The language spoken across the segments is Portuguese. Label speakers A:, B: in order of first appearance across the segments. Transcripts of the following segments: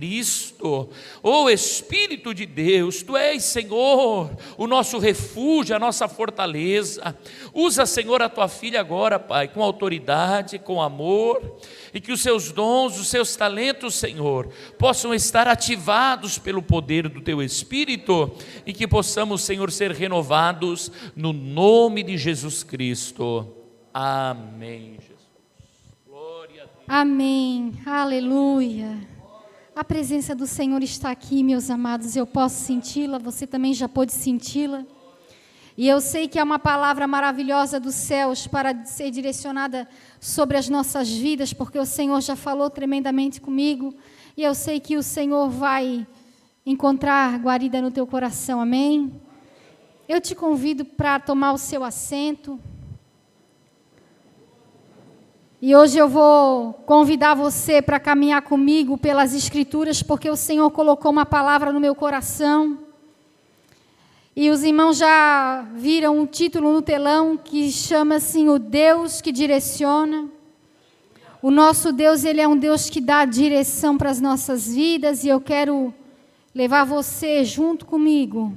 A: Cristo, ó Espírito de Deus, Tu és, Senhor, o nosso refúgio, a nossa fortaleza. Usa, Senhor, a Tua filha agora, Pai, com autoridade, com amor, e que os Seus dons, os Seus talentos, Senhor, possam estar ativados pelo poder do Teu Espírito, e que possamos, Senhor, ser renovados no nome de Jesus Cristo. Amém, Jesus. Glória a Deus.
B: Amém, aleluia. A presença do Senhor está aqui, meus amados, eu posso senti-la, você também já pôde senti-la. E eu sei que é uma palavra maravilhosa dos céus para ser direcionada sobre as nossas vidas, porque o Senhor já falou tremendamente comigo, e eu sei que o Senhor vai encontrar guarida no teu coração, amém? Eu te convido para tomar o seu assento. E hoje eu vou convidar você para caminhar comigo pelas Escrituras, porque o Senhor colocou uma palavra no meu coração. E os irmãos já viram um título no telão que chama assim, o Deus que direciona. O nosso Deus, Ele é um Deus que dá direção para as nossas vidas, e eu quero levar você junto comigo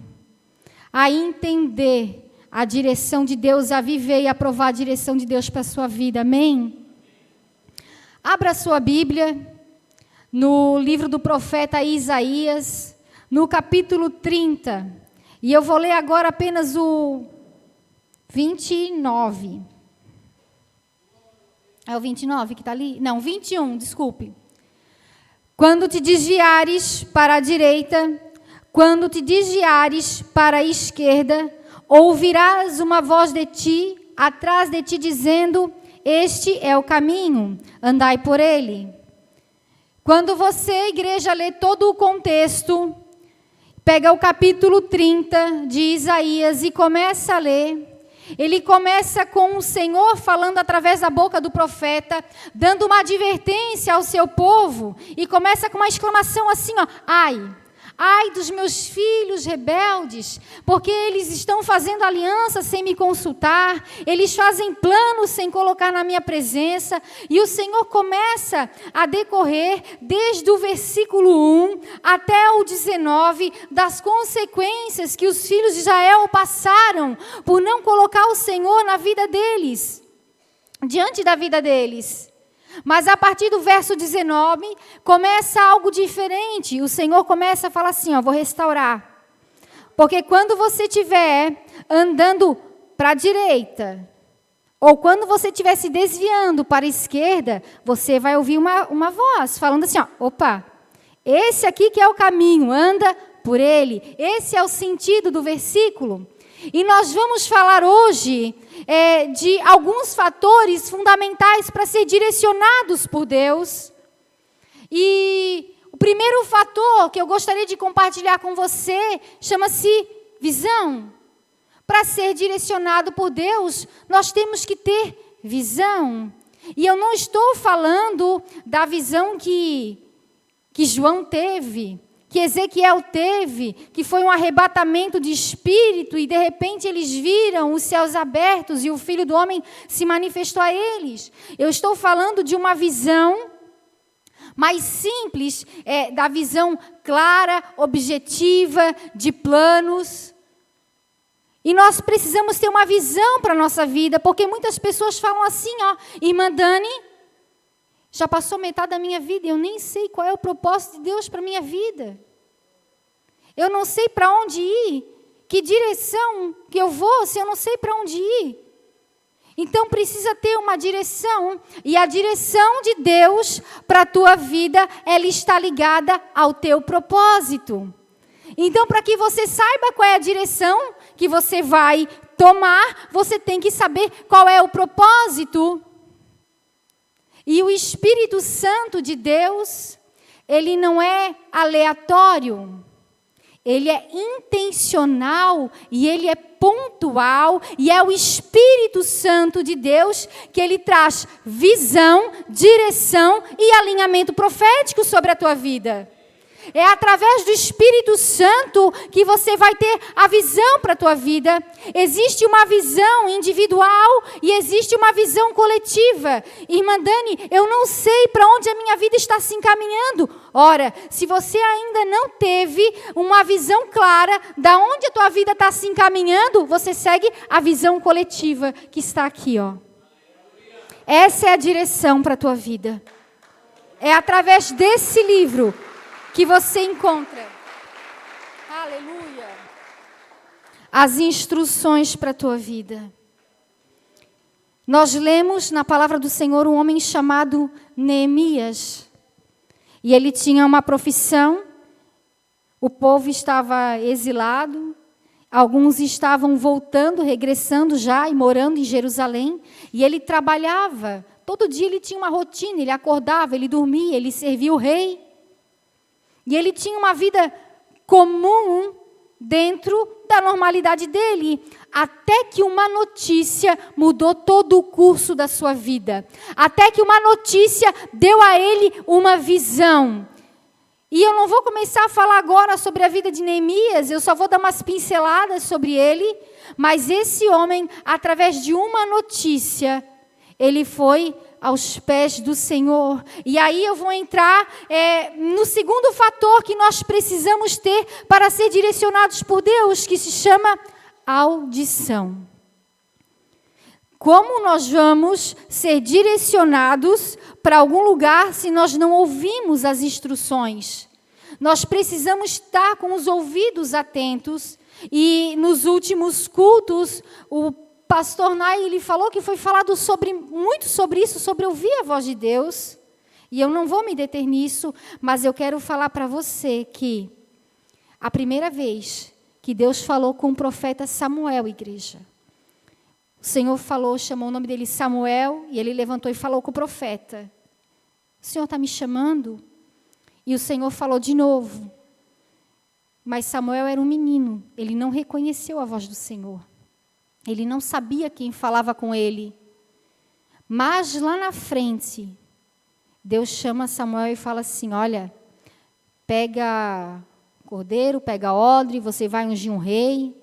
B: a entender a direção de Deus, a viver e aprovar a direção de Deus para a sua vida, amém? Abra a sua Bíblia no livro do profeta Isaías, no capítulo 30. E eu vou ler agora apenas o 29. É o 29 que está ali? Não, 21, desculpe. Quando te desviares para a direita, quando te desviares para a esquerda, ouvirás uma voz de ti, atrás de ti, dizendo: este é o caminho, andai por ele. Quando você, igreja, lê todo o contexto, pega o capítulo 30 de Isaías e começa a ler, ele começa com o Senhor falando através da boca do profeta, dando uma advertência ao seu povo, e começa com uma exclamação assim, ó, ai dos meus filhos rebeldes, porque eles estão fazendo aliança sem me consultar, eles fazem planos sem colocar na minha presença. E o Senhor começa a decorrer desde o versículo 1 até o 19, das consequências que os filhos de Israel passaram por não colocar o Senhor na vida deles, diante da vida deles. Mas a partir do verso 19, começa algo diferente. O Senhor começa a falar assim, ó, vou restaurar. Porque quando você estiver andando para a direita, ou quando você estiver se desviando para a esquerda, você vai ouvir uma voz falando assim, ó, opa, esse aqui que é o caminho, anda por ele. Esse é o sentido do versículo. E nós vamos falar hoje de alguns fatores fundamentais para ser direcionados por Deus. E o primeiro fator que eu gostaria de compartilhar com você chama-se visão. Para ser direcionado por Deus, nós temos que ter visão. E eu não estou falando da visão que João teve, que Ezequiel teve, que foi um arrebatamento de espírito, e de repente eles viram os céus abertos e o Filho do Homem se manifestou a eles. Eu estou falando de uma visão mais simples, da visão clara, objetiva, de planos. E nós precisamos ter uma visão para a nossa vida, porque muitas pessoas falam assim, ó, irmã Dani, já passou metade da minha vida e eu nem sei qual é o propósito de Deus para a minha vida. Eu não sei para onde ir, que direção que eu vou, se eu não sei para onde ir. Então precisa ter uma direção, e a direção de Deus para a tua vida, ela está ligada ao teu propósito. Então, para que você saiba qual é a direção que você vai tomar, você tem que saber qual é o propósito. E o Espírito Santo de Deus, ele não é aleatório, ele é intencional e ele é pontual, e é o Espírito Santo de Deus que ele traz visão, direção e alinhamento profético sobre a tua vida. É através do Espírito Santo que você vai ter a visão para a tua vida. Existe uma visão individual e existe uma visão coletiva. Irmã Dani, eu não sei para onde a minha vida está se encaminhando. Ora, se você ainda não teve uma visão clara de onde a tua vida está se encaminhando, você segue a visão coletiva que está aqui, ó. Essa é a direção para a tua vida. É através desse livro que você encontra, aleluia, as instruções para a tua vida. Nós lemos na palavra do Senhor um homem chamado Neemias. E ele tinha uma profissão, o povo estava exilado, alguns estavam voltando, regressando já e morando em Jerusalém. E ele trabalhava, todo dia ele tinha uma rotina, ele acordava, ele dormia, ele servia o rei. E ele tinha uma vida comum dentro da normalidade dele, até que uma notícia mudou todo o curso da sua vida. Até que uma notícia deu a ele uma visão. E eu não vou começar a falar agora sobre a vida de Neemias, eu só vou dar umas pinceladas sobre ele, mas esse homem, através de uma notícia, ele foi aos pés do Senhor. E aí eu vou entrar no segundo fator que nós precisamos ter para ser direcionados por Deus, que se chama audição. Como nós vamos ser direcionados para algum lugar se nós não ouvimos as instruções? Nós precisamos estar com os ouvidos atentos. E nos últimos cultos, o pastor Nai, ele falou que foi falado muito sobre isso, sobre ouvir a voz de Deus. E eu não vou me deter nisso, mas eu quero falar para você que a primeira vez que Deus falou com o profeta Samuel, igreja, o Senhor falou, chamou o nome dele Samuel, e ele levantou e falou com o profeta: o Senhor está me chamando? E o Senhor falou de novo. Mas Samuel era um menino, ele não reconheceu a voz do Senhor. Ele não sabia quem falava com ele. Mas lá na frente, Deus chama Samuel e fala assim: olha, pega cordeiro, pega odre, você vai ungir um rei.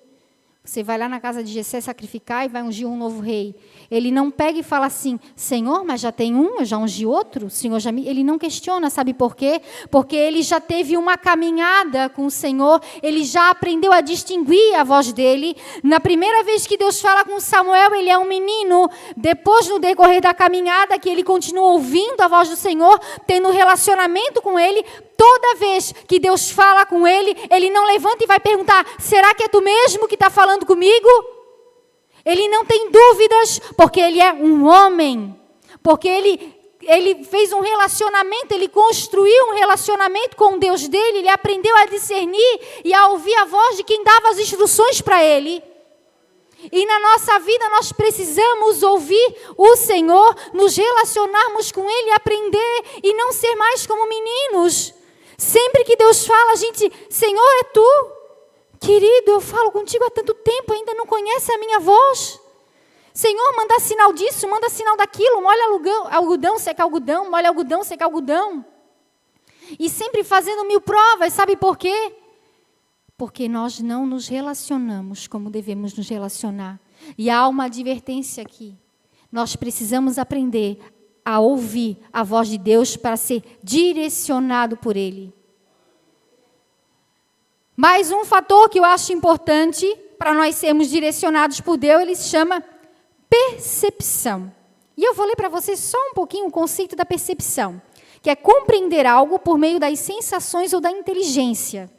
B: Você vai lá na casa de Jessé sacrificar e vai ungir um novo rei. Ele não pega e fala assim: Senhor, mas já tem um, eu já ungi outro. Senhor, Ele não questiona, sabe por quê? Porque ele já teve uma caminhada com o Senhor, ele já aprendeu a distinguir a voz dele. Na primeira vez que Deus fala com Samuel, ele é um menino. Depois, no decorrer da caminhada, que ele continua ouvindo a voz do Senhor, tendo relacionamento com ele, toda vez que Deus fala com ele, ele não levanta e vai perguntar: será que é tu mesmo que está falando comigo? Ele não tem dúvidas, porque ele é um homem. Porque ele fez um relacionamento, ele construiu um relacionamento com o Deus dele, ele aprendeu a discernir e a ouvir a voz de quem dava as instruções para ele. E na nossa vida nós precisamos ouvir o Senhor, nos relacionarmos com Ele, aprender e não ser mais como meninos. Sempre que Deus fala, a gente: Senhor, é Tu? Querido, eu falo contigo há tanto tempo, ainda não conhece a minha voz? Senhor, manda sinal disso, manda sinal daquilo, molha algodão, seca algodão, molha algodão, seca algodão. E sempre fazendo 1000 provas, sabe por quê? Porque nós não nos relacionamos como devemos nos relacionar. E há uma advertência aqui. Nós precisamos aprender a ouvir a voz de Deus para ser direcionado por Ele. Mais um fator que eu acho importante para nós sermos direcionados por Deus, ele se chama percepção. E eu vou ler para vocês só um pouquinho o conceito da percepção, que é compreender algo por meio das sensações ou da inteligência.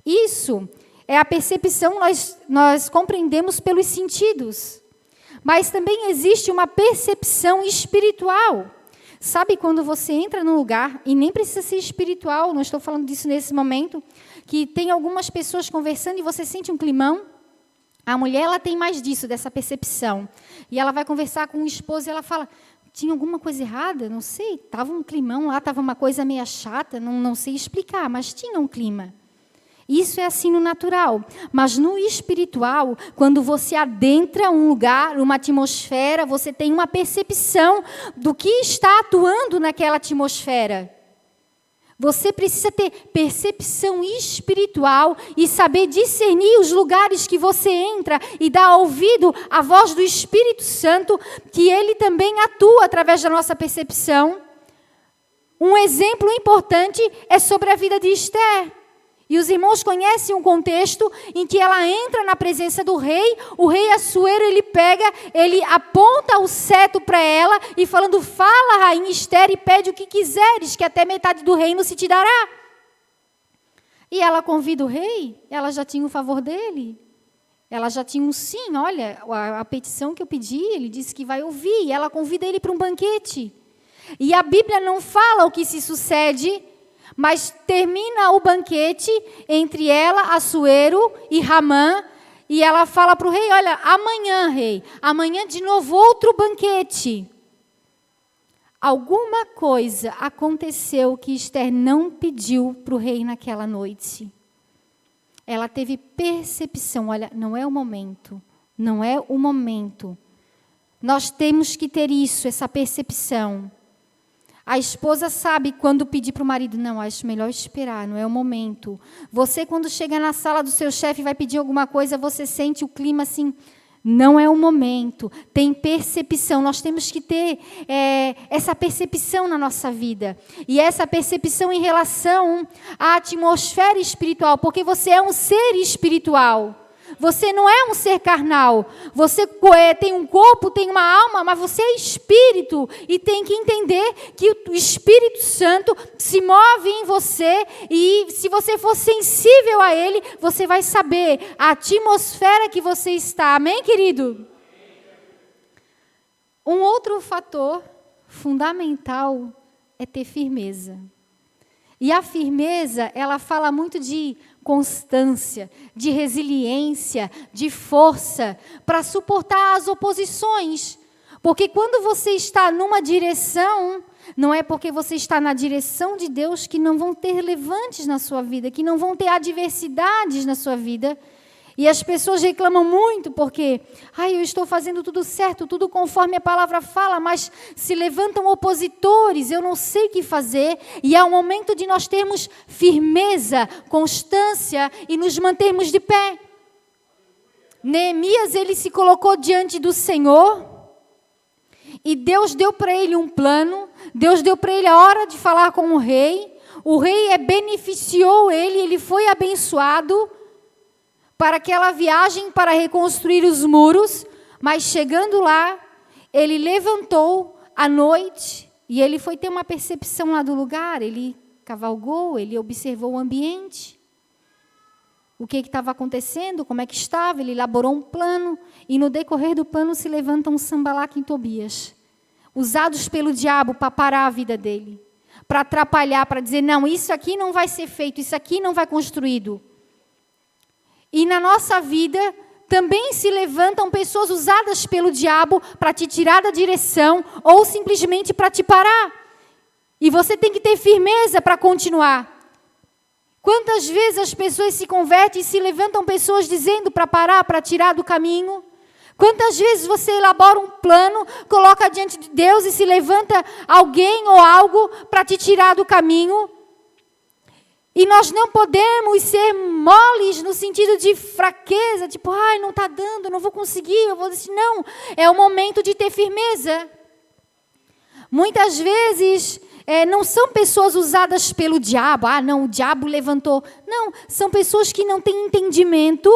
B: Isso é a percepção, nós compreendemos pelos sentidos. Mas também existe uma percepção espiritual. Sabe quando você entra num lugar, e nem precisa ser espiritual, não estou falando disso nesse momento, que tem algumas pessoas conversando e você sente um climão? A mulher, ela tem mais disso, dessa percepção. E ela vai conversar com o esposo e ela fala: tinha alguma coisa errada? Não sei, estava um climão lá, estava uma coisa meio chata, não sei explicar, mas tinha um clima. Isso é assim no natural. Mas no espiritual, quando você adentra um lugar, uma atmosfera, você tem uma percepção do que está atuando naquela atmosfera. Você precisa ter percepção espiritual e saber discernir os lugares que você entra e dar ouvido à voz do Espírito Santo, que ele também atua através da nossa percepção. Um exemplo importante é sobre a vida de Esther. E os irmãos conhecem um contexto em que ela entra na presença do rei, o rei Assuero, ele aponta o cetro para ela e falando, fala, rainha Esther, e pede o que quiseres, que até metade do reino se te dará. E ela convida o rei, ela já tinha o favor dele. Ela já tinha um sim, olha, a petição que eu pedi, ele disse que vai ouvir, e ela convida ele para um banquete. E a Bíblia não fala o que se sucede, mas termina o banquete entre ela, Assuero e Ramã, e ela fala para o rei, olha, amanhã, rei, amanhã de novo outro banquete. Alguma coisa aconteceu que Esther não pediu para o rei naquela noite. Ela teve percepção, olha, não é o momento, não é o momento. Nós temos que ter isso, essa percepção. A esposa sabe quando pedir para o marido, não, acho melhor esperar, não é o momento. Você, quando chega na sala do seu chefe e vai pedir alguma coisa, você sente o clima assim, não é o momento. Tem percepção, nós temos que ter essa percepção na nossa vida. E essa percepção em relação à atmosfera espiritual, porque você é um ser espiritual. Você não é um ser carnal. Você tem um corpo, tem uma alma, mas você é espírito. E tem que entender que o Espírito Santo se move em você. E se você for sensível a Ele, você vai saber a atmosfera que você está. Amém, querido? Um outro fator fundamental é ter firmeza. E a firmeza, ela fala muito de constância, de resiliência, de força, para suportar as oposições. Porque quando você está numa direção, não é porque você está na direção de Deus que não vão ter levantes na sua vida, que não vão ter adversidades na sua vida. E as pessoas reclamam muito porque, eu estou fazendo tudo certo, tudo conforme a palavra fala, mas se levantam opositores, eu não sei o que fazer. E é o momento de nós termos firmeza, constância e nos mantermos de pé. Neemias, ele se colocou diante do Senhor e Deus deu para ele um plano, Deus deu para ele a hora de falar com o rei beneficiou ele foi abençoado para aquela viagem para reconstruir os muros, mas chegando lá, ele levantou à noite e ele foi ter uma percepção lá do lugar, ele cavalgou, ele observou o ambiente, o que estava acontecendo, como é que estava, ele elaborou um plano e no decorrer do plano se levanta um Sanbalaque e Tobias, usados pelo diabo para parar a vida dele, para atrapalhar, para dizer, não, isso aqui não vai ser feito, isso aqui não vai construído. E na nossa vida também se levantam pessoas usadas pelo diabo para te tirar da direção ou simplesmente para te parar. E você tem que ter firmeza para continuar. Quantas vezes as pessoas se convertem e se levantam pessoas dizendo para parar, para tirar do caminho? Quantas vezes você elabora um plano, coloca diante de Deus e se levanta alguém ou algo para te tirar do caminho? E nós não podemos ser moles no sentido de fraqueza, tipo, não está dando, não vou conseguir, eu vou dizer, não, é o momento de ter firmeza. Muitas vezes, não são pessoas usadas pelo diabo, não, o diabo levantou. Não, são pessoas que não têm entendimento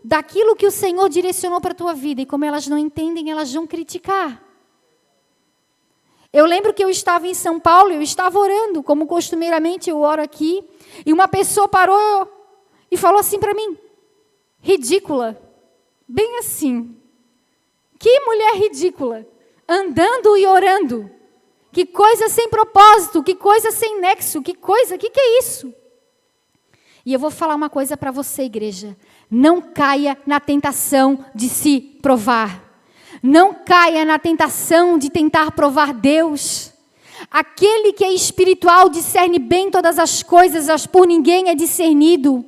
B: daquilo que o Senhor direcionou para a tua vida, e como elas não entendem, elas vão criticar. Eu lembro que eu estava em São Paulo, eu estava orando, como costumeiramente eu oro aqui, e uma pessoa parou e falou assim para mim, ridícula, bem assim, que mulher ridícula, andando e orando, que coisa sem propósito, que coisa sem nexo, que é isso? E eu vou falar uma coisa para você, igreja, não caia na tentação de se provar. Não caia na tentação de tentar provar Deus. Aquele que é espiritual discerne bem todas as coisas, mas por ninguém é discernido.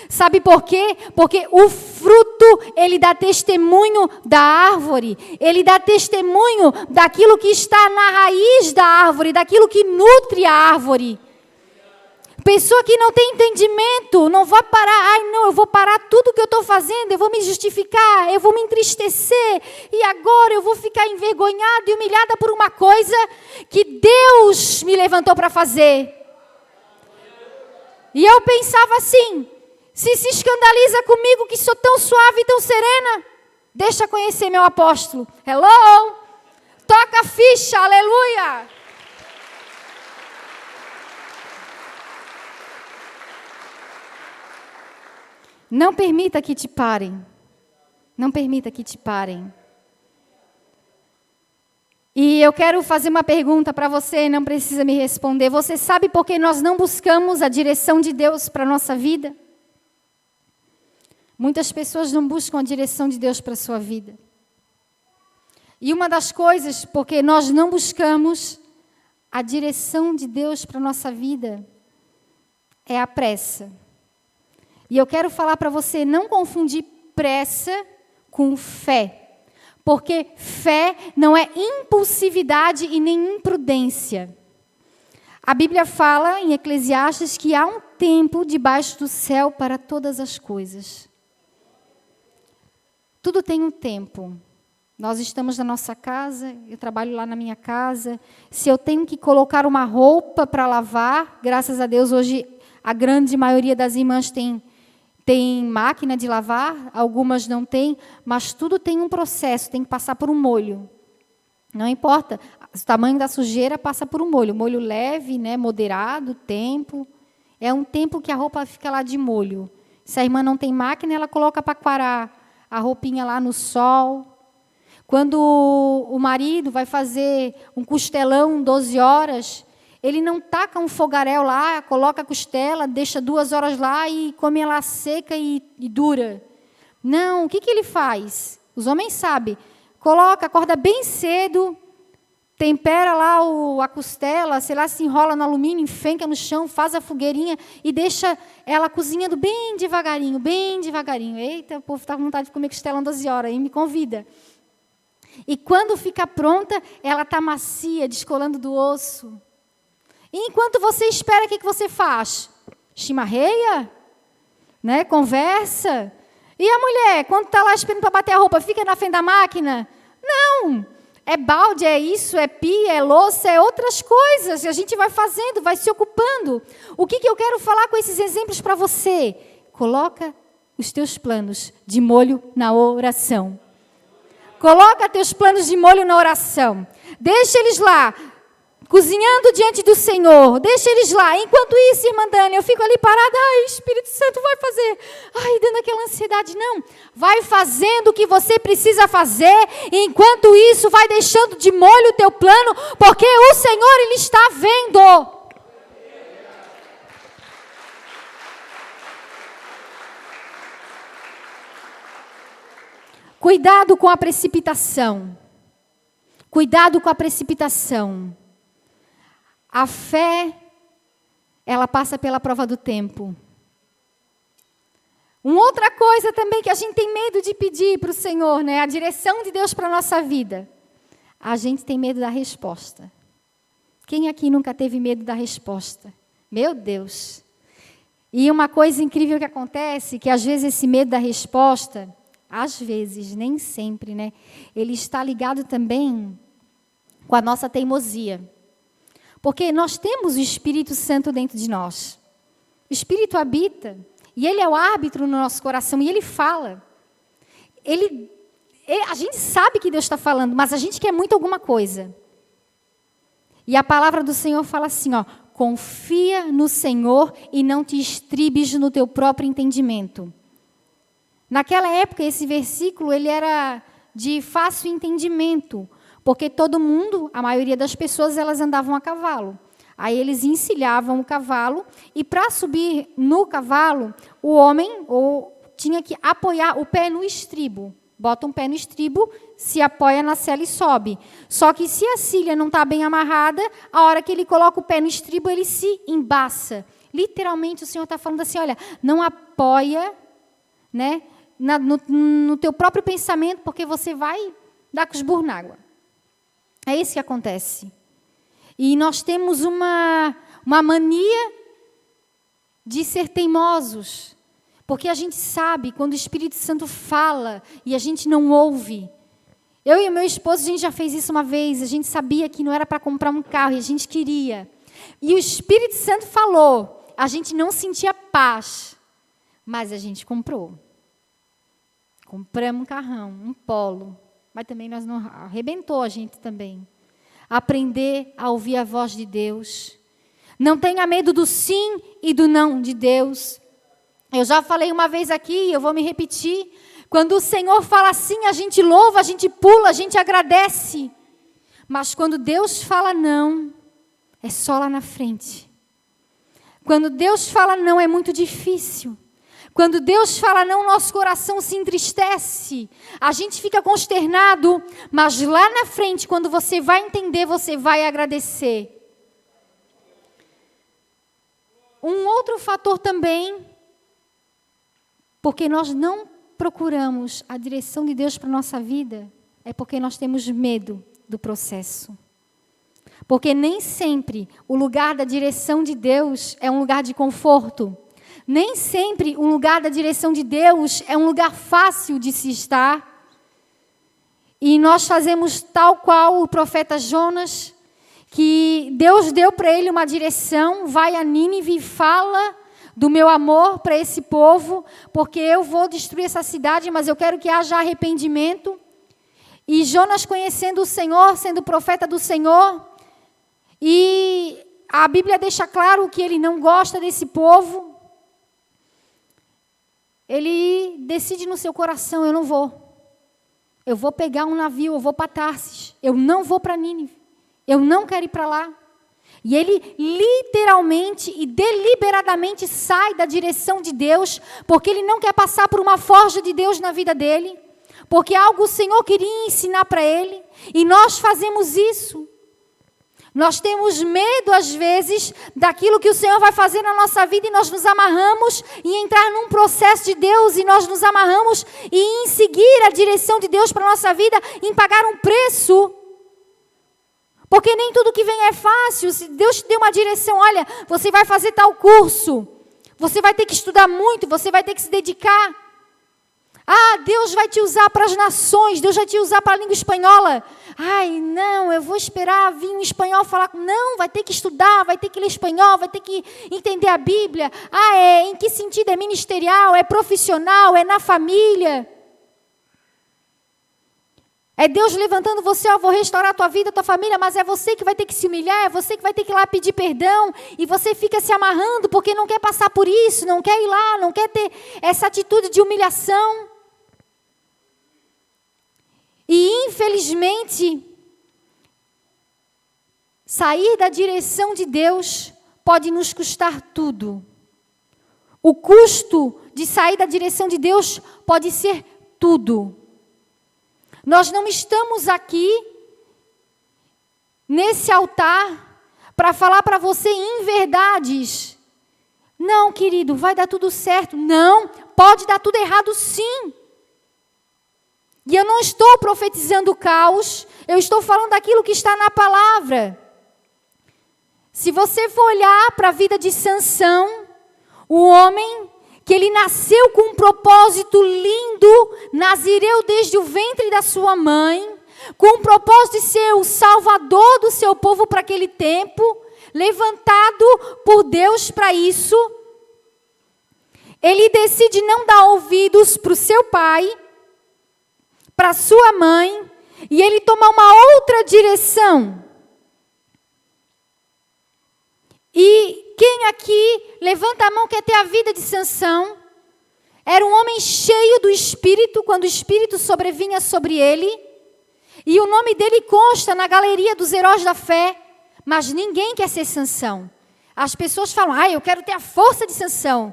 B: Sabe por quê? Porque o fruto, ele dá testemunho da árvore. Ele dá testemunho daquilo que está na raiz da árvore, daquilo que nutre a árvore. Pessoa que não tem entendimento, não vai parar. Ai, não, eu vou parar tudo que eu estou fazendo, eu vou me justificar, eu vou me entristecer, e agora eu vou ficar envergonhada e humilhada por uma coisa que Deus me levantou para fazer. E eu pensava assim, se escandaliza comigo que sou tão suave e tão serena, deixa conhecer meu apóstolo. Hello? Toca a ficha, aleluia! Não permita que te parem. Não permita que te parem. E eu quero fazer uma pergunta para você, não precisa me responder. Você sabe por que nós não buscamos a direção de Deus para a nossa vida? Muitas pessoas não buscam a direção de Deus para a sua vida. E uma das coisas, porque nós não buscamos a direção de Deus para a nossa vida, é a pressa. E eu quero falar para você não confundir pressa com fé. Porque fé não é impulsividade e nem imprudência. A Bíblia fala em Eclesiastes que há um tempo debaixo do céu para todas as coisas. Tudo tem um tempo. Nós estamos na nossa casa, eu trabalho lá na minha casa. Se eu tenho que colocar uma roupa para lavar, graças a Deus hoje a grande maioria das irmãs tem máquina de lavar, algumas não têm, mas tudo tem um processo, tem que passar por um molho. Não importa, o tamanho da sujeira passa por um molho. Molho leve, né, moderado, tempo. É um tempo que a roupa fica lá de molho. Se a irmã não tem máquina, ela coloca para quarar a roupinha lá no sol. Quando o marido vai fazer um costelão 12 horas, ele não taca um fogaréu lá, coloca a costela, deixa 2 horas lá e come ela seca e dura. Não, o que ele faz? Os homens sabem. Acorda bem cedo, tempera lá a costela, sei lá, se enrola no alumínio, enfenca no chão, faz a fogueirinha e deixa ela cozinhando bem devagarinho, bem devagarinho. Eita, o povo está com vontade de comer costela em 12 horas, aí me convida. E quando fica pronta, ela está macia, descolando do osso. E enquanto você espera, o que você faz? Chimarreia? Né? Conversa? E a mulher, quando está lá esperando para bater a roupa, fica na frente da máquina? Não! É balde, é isso, é pia, é louça, é outras coisas. A gente vai fazendo, vai se ocupando. O que eu quero falar com esses exemplos para você? Coloca os teus planos de molho na oração. Coloca teus planos de molho na oração. Deixa eles lá, cozinhando diante do Senhor. Deixa eles lá. Enquanto isso, irmã Dani, eu fico ali parada. Ai, Espírito Santo vai fazer. Ai, dando aquela ansiedade. Não. Vai fazendo o que você precisa fazer. E enquanto isso, vai deixando de molho o teu plano. Porque o Senhor, Ele está vendo. Cuidado com a precipitação. Cuidado com a precipitação. A fé, ela passa pela prova do tempo. Uma outra coisa também que a gente tem medo de pedir para o Senhor, né? A direção de Deus para a nossa vida. A gente tem medo da resposta. Quem aqui nunca teve medo da resposta? Meu Deus! E uma coisa incrível que acontece, que às vezes esse medo da resposta, às vezes, nem sempre, né? Ele está ligado também com a nossa teimosia. Porque nós temos o Espírito Santo dentro de nós. O Espírito habita. E Ele é o árbitro no nosso coração. E Ele fala. A gente sabe que Deus está falando, mas a gente quer muito alguma coisa. E a palavra do Senhor fala assim, ó. Confia no Senhor e não te estribes no teu próprio entendimento. Naquela época, esse versículo, ele era de fácil entendimento. Porque todo mundo, a maioria das pessoas, elas andavam a cavalo. Aí eles encilhavam o cavalo e para subir no cavalo, o homem tinha que apoiar o pé no estribo. Bota um pé no estribo, se apoia na sela e sobe. Só que se a cilha não está bem amarrada, a hora que ele coloca o pé no estribo, ele se embaça. Literalmente o Senhor está falando assim, olha, não apoia, né, no teu próprio pensamento, porque você vai dar com os burros na água. É isso que acontece. E nós temos uma mania de ser teimosos. Porque a gente sabe quando o Espírito Santo fala e a gente não ouve. Eu e o meu esposo, a gente já fez isso uma vez. A gente sabia que não era para comprar um carro e a gente queria. E o Espírito Santo falou. A gente não sentia paz. Mas a gente comprou. Compramos um carrão, um Polo. Mas também nós não arrebentou a gente também. Aprender a ouvir a voz de Deus. Não tenha medo do sim e do não de Deus. Eu já falei uma vez aqui, eu vou me repetir. Quando o Senhor fala sim, a gente louva, a gente pula, a gente agradece. Mas quando Deus fala não, é só lá na frente. Quando Deus fala não, é muito difícil. Quando Deus fala não, nosso coração se entristece. A gente fica consternado, mas lá na frente, quando você vai entender, você vai agradecer. Um outro fator também, porque nós não procuramos a direção de Deus para a nossa vida, é porque nós temos medo do processo. Porque nem sempre o lugar da direção de Deus é um lugar de conforto. Nem sempre o lugar da direção de Deus é um lugar fácil de se estar. E nós fazemos tal qual o profeta Jonas, que Deus deu para ele uma direção, vai a Nínive e fala do meu amor para esse povo, porque eu vou destruir essa cidade, mas eu quero que haja arrependimento. E Jonas, conhecendo o Senhor, sendo profeta do Senhor, e a Bíblia deixa claro que ele não gosta desse povo, ele decide no seu coração, eu não vou. Eu vou pegar um navio, eu vou para Tarsis, eu não vou para Nínive, eu não quero ir para lá. E ele literalmente e deliberadamente sai da direção de Deus, porque ele não quer passar por uma forja de Deus na vida dele, porque algo o Senhor queria ensinar para ele, e nós fazemos isso. Nós temos medo, às vezes, daquilo que o Senhor vai fazer na nossa vida, e nós nos amarramos em entrar num processo de Deus, e nós nos amarramos em seguir a direção de Deus para a nossa vida, em pagar um preço. Porque nem tudo que vem é fácil. Se Deus te deu uma direção, olha, você vai fazer tal curso, você vai ter que estudar muito, você vai ter que se dedicar. Ah, Deus vai te usar para as nações, Deus vai te usar para a língua espanhola. Ai, não, eu vou esperar vir um espanhol falar. Não, vai ter que estudar, vai ter que ler espanhol, vai ter que entender a Bíblia. Ah, em que sentido? É ministerial, é profissional, é na família. É Deus levantando você, vou restaurar a tua vida, a tua família, mas é você que vai ter que se humilhar, é você que vai ter que ir lá pedir perdão, e você fica se amarrando porque não quer passar por isso, não quer ir lá, não quer ter essa atitude de humilhação. E infelizmente, sair da direção de Deus pode nos custar tudo. O custo de sair da direção de Deus pode ser tudo. Nós não estamos aqui, nesse altar, para falar para você inverdades. Não, querido, vai dar tudo certo. Não, pode dar tudo errado sim. E eu não estou profetizando caos, eu estou falando daquilo que está na palavra. Se você for olhar para a vida de Sansão, o homem que ele nasceu com um propósito lindo, nazireu desde o ventre da sua mãe, com o propósito de ser o salvador do seu povo para aquele tempo, levantado por Deus para isso. Ele decide não dar ouvidos para o seu pai, para sua mãe, e ele toma uma outra direção. E quem aqui, levanta a mão, quer ter a vida de Sansão? Era um homem cheio do Espírito, quando o Espírito sobrevinha sobre ele. E o nome dele consta na galeria dos heróis da fé. Mas ninguém quer ser Sansão. As pessoas falam, eu quero ter a força de Sansão.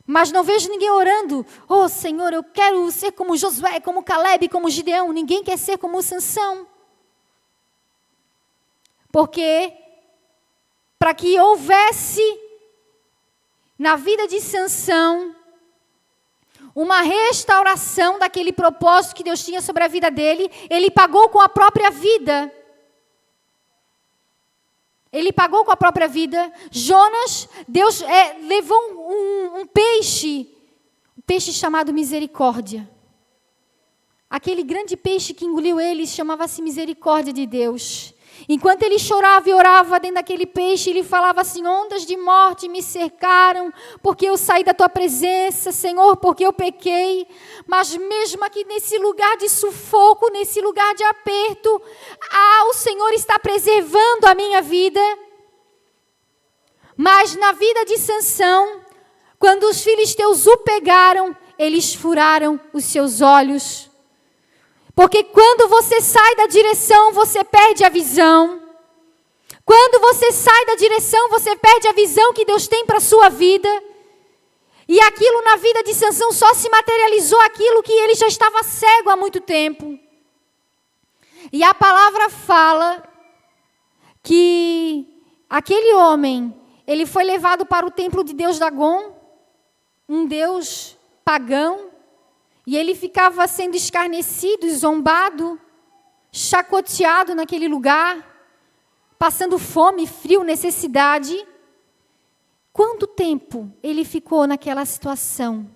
B: Mas não vejo ninguém orando. Oh, Senhor, eu quero ser como Josué, como Caleb, como Gideão. Ninguém quer ser como Sansão. Porque para que houvesse na vida de Sansão uma restauração daquele propósito que Deus tinha sobre a vida dele, ele pagou com a própria vida. ele pagou com a própria vida. Jonas, Deus levou um peixe chamado misericórdia. Aquele grande peixe que engoliu ele chamava-se misericórdia de Deus. Enquanto ele chorava e orava dentro daquele peixe, ele falava assim: ondas de morte me cercaram, porque eu saí da tua presença, Senhor, porque eu pequei. Mas mesmo aqui nesse lugar de sufoco, nesse lugar de aperto, o Senhor está preservando a minha vida. Mas na vida de Sansão, quando os filisteus o pegaram, eles furaram os seus olhos. Porque quando você sai da direção, você perde a visão. Quando você sai da direção, você perde a visão que Deus tem para a sua vida. E aquilo na vida de Sansão só se materializou aquilo que ele já estava cego há muito tempo. E a palavra fala que aquele homem, ele foi levado para o templo de Deus Dagom, um deus pagão. E ele ficava sendo escarnecido, zombado, chacoteado naquele lugar, passando fome, frio, necessidade. Quanto tempo ele ficou naquela situação?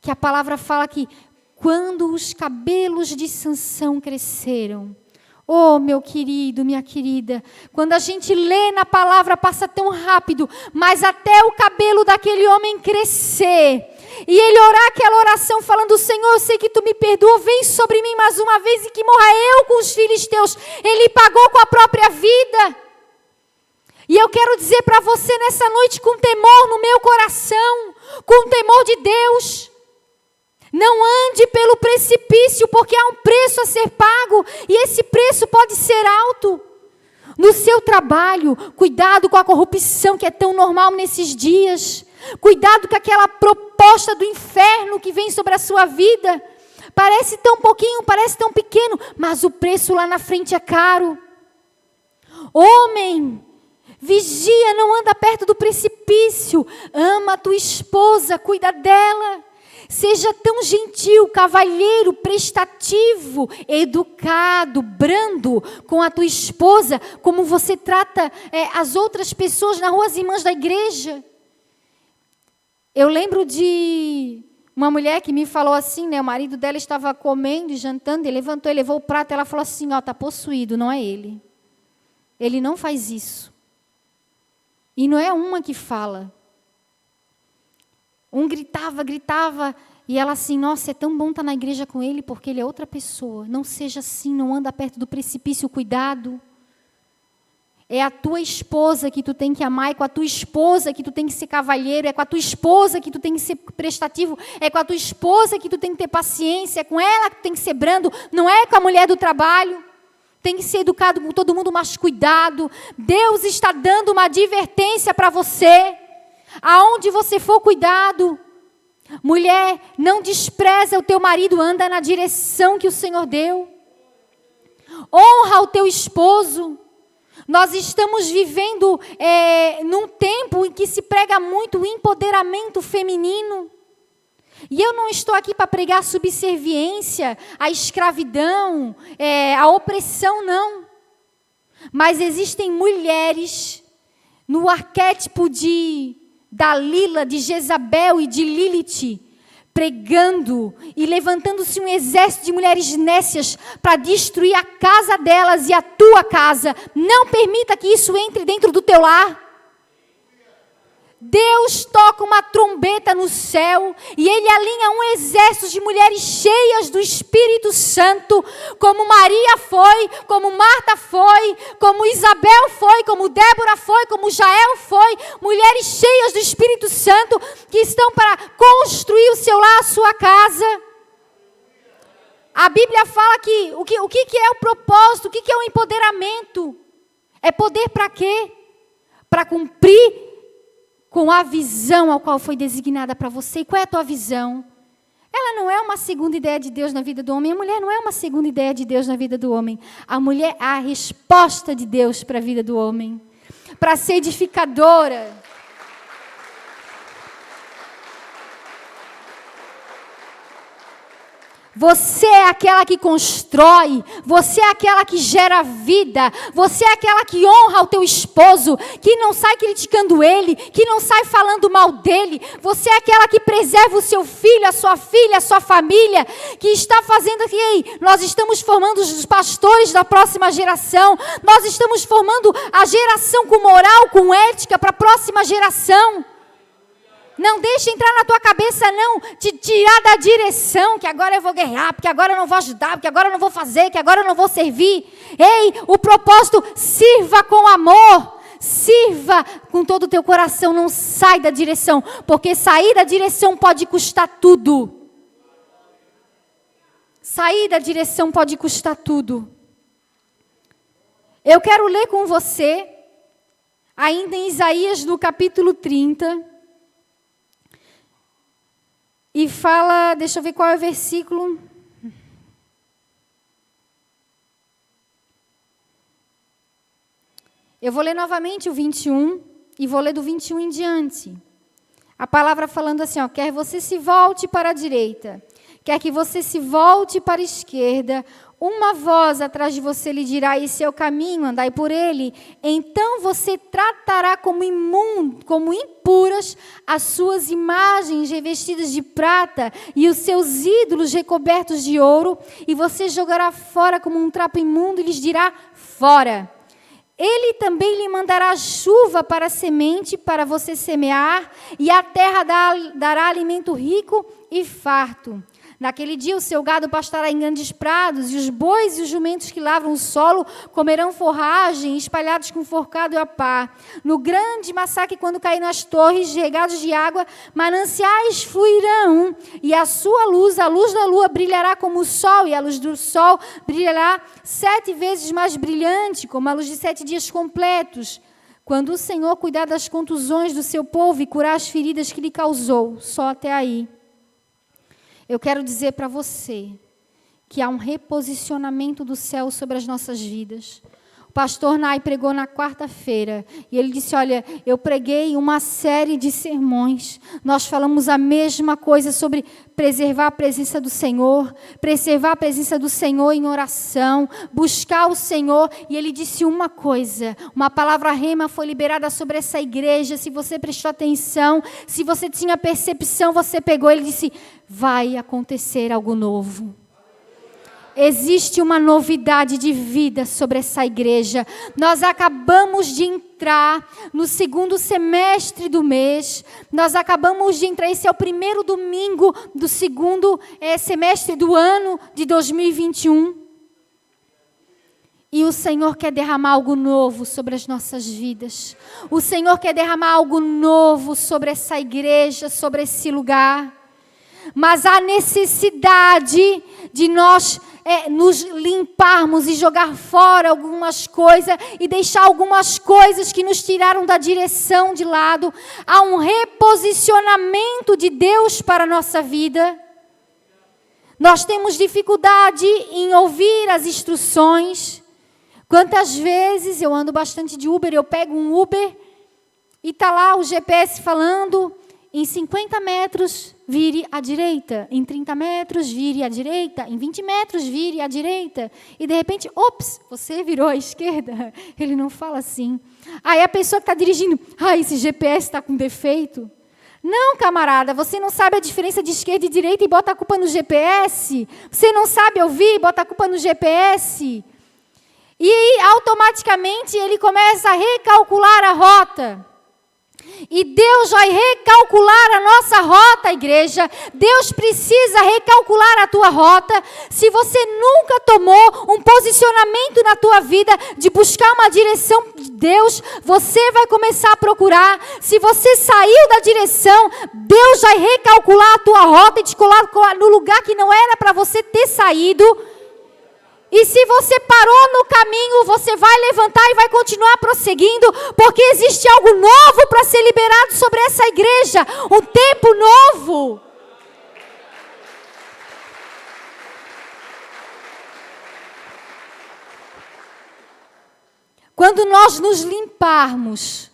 B: Que a palavra fala que quando os cabelos de Sansão cresceram. Oh, meu querido, minha querida, quando a gente lê na palavra passa tão rápido, mas até o cabelo daquele homem crescer, e ele orar aquela oração falando: Senhor, eu sei que tu me perdoa, vem sobre mim mais uma vez e que morra eu com os filisteus. Ele pagou com a própria vida. E eu quero dizer para você nessa noite, com temor no meu coração, com temor de Deus, não ande pelo precipício, porque há um preço a ser pago, e esse preço pode ser alto. No seu trabalho, cuidado com a corrupção que é tão normal nesses dias. Cuidado com aquela proposta do inferno que vem sobre a sua vida. Parece tão pouquinho, parece tão pequeno, mas o preço lá na frente é caro. Homem, vigia, não anda perto do precipício. Ama a tua esposa, cuida dela. Seja tão gentil, cavalheiro, prestativo, educado, brando com a tua esposa, como você trata as outras pessoas na rua, as irmãs da igreja. Eu lembro de uma mulher que me falou assim, né? O marido dela estava comendo e jantando, ele levantou e levou o prato, ela falou assim: está possuído, não é ele. Ele não faz isso. E não é uma que fala. Um gritava, e ela assim: nossa, é tão bom estar na igreja com ele, porque ele é outra pessoa. Não seja assim, não anda perto do precipício, cuidado. É a tua esposa que tu tem que amar, é com a tua esposa que tu tem que ser cavalheiro, é com a tua esposa que tu tem que ser prestativo, é com a tua esposa que tu tem que ter paciência, é com ela que tu tem que ser brando, não é com a mulher do trabalho. Tem que ser educado com todo mundo, mas cuidado. Deus está dando uma advertência para você. Aonde você for, cuidado. Mulher, não despreza o teu marido, anda na direção que o Senhor deu. Honra o teu esposo. Nós estamos vivendo num tempo em que se prega muito o empoderamento feminino. E eu não estou aqui para pregar subserviência, a escravidão, a opressão, não. Mas existem mulheres no arquétipo de Dalila, de Jezabel e de Lilith, pregando e levantando-se um exército de mulheres nécias para destruir a casa delas e a tua casa. Não permita que isso entre dentro do teu lar. Deus toca uma trombeta no céu e Ele alinha um exército de mulheres cheias do Espírito Santo, como Maria foi, como Marta foi, como Isabel foi, como Débora foi, como Jael foi, mulheres cheias do Espírito Santo que estão para construir o seu lar, a sua casa. A Bíblia fala que o que é o propósito, o que é o empoderamento? É poder para quê? Para cumprir com a visão ao qual foi designada para você. E qual é a tua visão? Ela não é uma segunda ideia de Deus na vida do homem. A mulher não é uma segunda ideia de Deus na vida do homem. A mulher é a resposta de Deus para a vida do homem. Para ser edificadora. Você é aquela que constrói, você é aquela que gera vida, você é aquela que honra o teu esposo, que não sai criticando ele, que não sai falando mal dele, você é aquela que preserva o seu filho, a sua filha, a sua família, que está fazendo aqui, ei, nós estamos formando os pastores da próxima geração, nós estamos formando a geração com moral, com ética para a próxima geração. Não deixe entrar na tua cabeça, não, te tirar da direção, que agora eu vou guerrear, porque agora eu não vou ajudar, porque agora eu não vou fazer, que agora eu não vou servir. Ei, o propósito, sirva com amor, sirva com todo o teu coração, não sai da direção, porque sair da direção pode custar tudo. Sair da direção pode custar tudo. Eu quero ler com você, ainda em Isaías, no capítulo 30, e fala, deixa eu ver qual é o versículo. Eu vou ler novamente o 21 e vou ler do 21 em diante. A palavra falando assim, ó, quer você se volte para a direita, quer que você se volte para a esquerda, uma voz atrás de você lhe dirá, esse é o caminho, andai por ele. Então você tratará como impuras as suas imagens revestidas de prata e os seus ídolos recobertos de ouro, e você jogará fora como um trapo imundo e lhes dirá, fora. Ele também lhe mandará chuva para a semente, para você semear, e a terra dará alimento rico e farto. Naquele dia o seu gado pastará em grandes prados, e os bois e os jumentos que lavram o solo comerão forragem, espalhados com forcado e a pá. No grande massacre, quando cair nas torres, regados de água, mananciais fluirão, e a sua luz, a luz da lua, brilhará como o sol, e a luz do sol brilhará 7 vezes mais brilhante, como a luz de 7 dias completos. Quando o Senhor cuidar das contusões do seu povo e curar as feridas que lhe causou, só até aí. Eu quero dizer para você que há um reposicionamento do céu sobre as nossas vidas. O pastor Nai pregou na quarta-feira e ele disse, olha, eu preguei uma série de sermões. Nós falamos a mesma coisa sobre preservar a presença do Senhor, preservar a presença do Senhor em oração, buscar o Senhor. E ele disse uma coisa, uma palavra rema foi liberada sobre essa igreja. Se você prestou atenção, se você tinha percepção, você pegou. Ele disse, vai acontecer algo novo. Existe uma novidade de vida sobre essa igreja. Nós acabamos de entrar no 2º semestre do mês. Nós acabamos de entrar, esse é o primeiro domingo do 2º semestre do ano de 2021. E o Senhor quer derramar algo novo sobre as nossas vidas. O Senhor quer derramar algo novo sobre essa igreja, sobre esse lugar. Mas há necessidade de nós nos limparmos e jogar fora algumas coisas e deixar algumas coisas que nos tiraram da direção de lado. Há um reposicionamento de Deus para a nossa vida. Nós temos dificuldade em ouvir as instruções. Quantas vezes eu ando bastante de Uber, eu pego um Uber e está lá o GPS falando, em 50 metros, vire à direita. Em 30 metros, vire à direita. Em 20 metros, vire à direita. E, de repente, ops, você virou à esquerda. Ele não fala assim. Aí a pessoa que está dirigindo, esse GPS está com defeito. Não, camarada, você não sabe a diferença de esquerda e direita e bota a culpa no GPS. Você não sabe ouvir e bota a culpa no GPS. E aí, automaticamente, ele começa a recalcular a rota. E Deus vai recalcular a nossa rota, igreja. Deus precisa recalcular a tua rota. Se você nunca tomou um posicionamento na tua vida de buscar uma direção de Deus, você vai começar a procurar. Se você saiu da direção, Deus vai recalcular a tua rota e te colocar no lugar que não era para você ter saído. E se você parou no caminho, você vai levantar e vai continuar prosseguindo, porque existe algo novo para ser liberado sobre essa igreja, um tempo novo. Quando nós nos limparmos,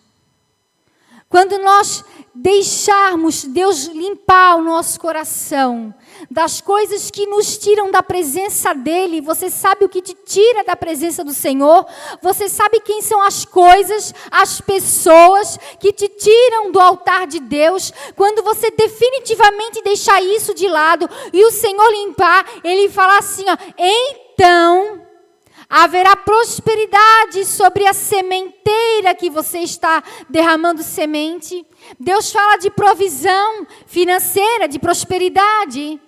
B: quando nós deixarmos Deus limpar o nosso coração das coisas que nos tiram da presença dEle. Você sabe o que te tira da presença do Senhor? Você sabe quem são as coisas, as pessoas que te tiram do altar de Deus? Quando você definitivamente deixar isso de lado e o Senhor limpar, Ele fala assim, ó, então haverá prosperidade sobre a sementeira que você está derramando semente. Deus fala de provisão financeira, de prosperidade.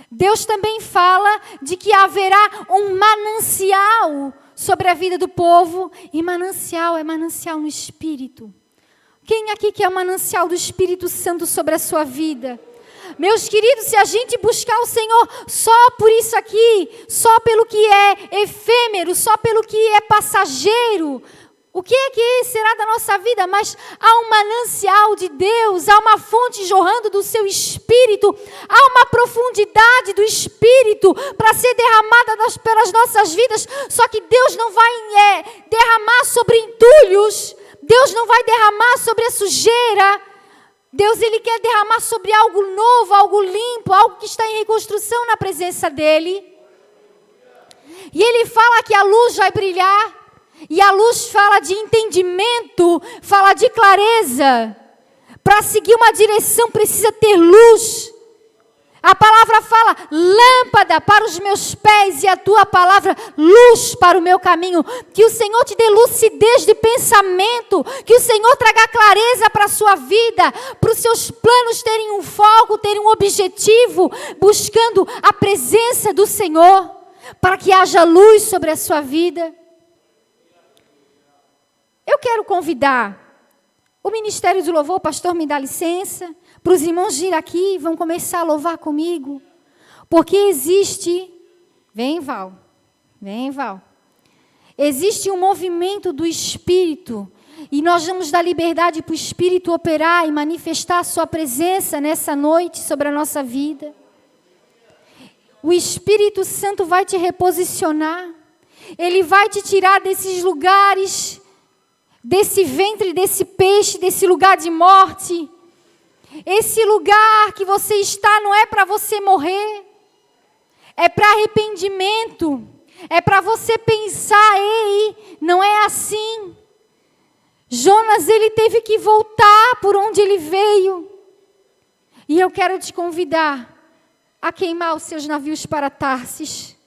B: Deus também fala de que haverá um manancial sobre a vida do povo. E manancial é manancial no Espírito. Quem aqui quer o manancial do Espírito Santo sobre a sua vida? Meus queridos, se a gente buscar o Senhor só por isso aqui, só pelo que é efêmero, só pelo que é passageiro, o que será da nossa vida? Mas há um manancial de Deus, há uma fonte jorrando do seu Espírito, há uma profundidade do Espírito para ser derramada pelas nossas vidas. Só que Deus não vai derramar sobre entulhos, Deus não vai derramar sobre a sujeira. Deus, Ele quer derramar sobre algo novo, algo limpo, algo que está em reconstrução na presença dEle. E Ele fala que a luz vai brilhar. E a luz fala de entendimento, fala de clareza. Para seguir uma direção precisa ter luz. A palavra fala, lâmpada para os meus pés e a tua palavra, luz para o meu caminho. Que o Senhor te dê lucidez de pensamento, que o Senhor traga clareza para a sua vida, para os seus planos terem um foco, terem um objetivo, buscando a presença do Senhor, para que haja luz sobre a sua vida. Eu quero convidar o Ministério do Louvor, pastor, me dá licença, para os irmãos vir aqui, vão começar a louvar comigo, porque existe, vem Val, existe um movimento do Espírito, e nós vamos dar liberdade para o Espírito operar e manifestar a sua presença nessa noite sobre a nossa vida. O Espírito Santo vai te reposicionar, Ele vai te tirar desses lugares, desse ventre, desse peixe, desse lugar de morte. Esse lugar que você está não é para você morrer, é para arrependimento, é para você pensar, ei, não é assim. Jonas, ele teve que voltar por onde ele veio. E eu quero te convidar a queimar os seus navios para Tarsis.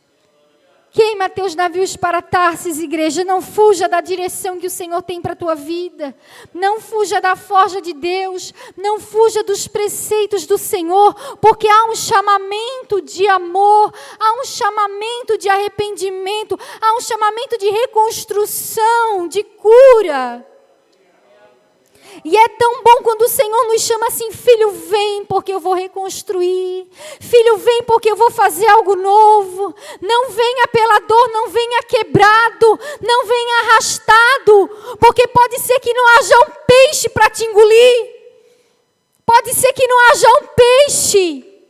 B: Queima teus navios para Tarsis, igreja. Não fuja da direção que o Senhor tem para a tua vida. Não fuja da forja de Deus. Não fuja dos preceitos do Senhor. Porque há um chamamento de amor. Há um chamamento de arrependimento. Há um chamamento de reconstrução, de cura. E é tão bom quando o Senhor nos chama assim, filho, vem porque eu vou reconstruir. Filho, vem porque eu vou fazer algo novo. Não venha pela dor, não venha quebrado, não venha arrastado, porque pode ser que não haja um peixe para te engolir. Pode ser que não haja um peixe.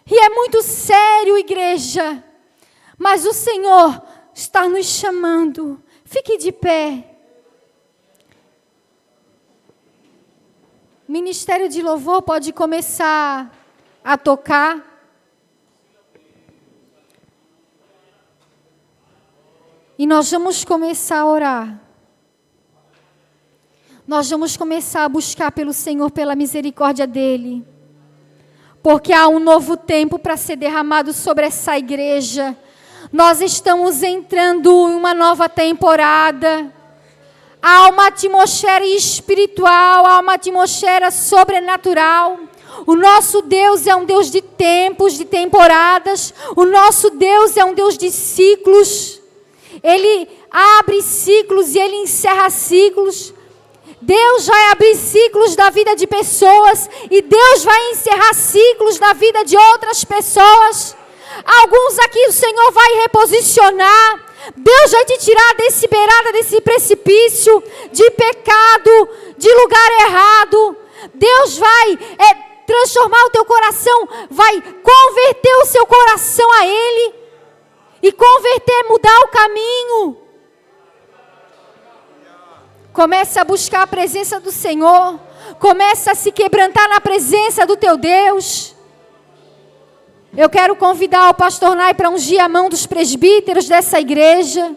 B: E é muito sério, igreja. Mas o Senhor está nos chamando. Fique de pé. Ministério de Louvor pode começar a tocar. E nós vamos começar a orar. Nós vamos começar a buscar pelo Senhor, pela misericórdia dEle. Porque há um novo tempo para ser derramado sobre essa igreja. Nós estamos entrando em uma nova temporada. Há uma atmosfera espiritual, há uma atmosfera sobrenatural. O nosso Deus é um Deus de tempos, de temporadas. O nosso Deus é um Deus de ciclos. Ele abre ciclos e Ele encerra ciclos. Deus vai abrir ciclos da vida de pessoas e Deus vai encerrar ciclos da vida de outras pessoas. Alguns aqui o Senhor vai reposicionar. Deus vai te tirar desse beirada, desse precipício de pecado, de lugar errado. Deus vai transformar o teu coração, vai converter o seu coração a Ele. E converter, mudar o caminho. Comece a buscar a presença do Senhor. Comece a se quebrantar na presença do teu Deus. Eu quero convidar o pastor Nai para ungir a mão dos presbíteros dessa igreja.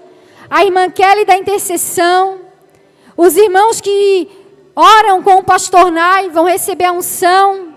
B: A irmã Kelly da intercessão. Os irmãos que oram com o pastor Nai vão receber a unção.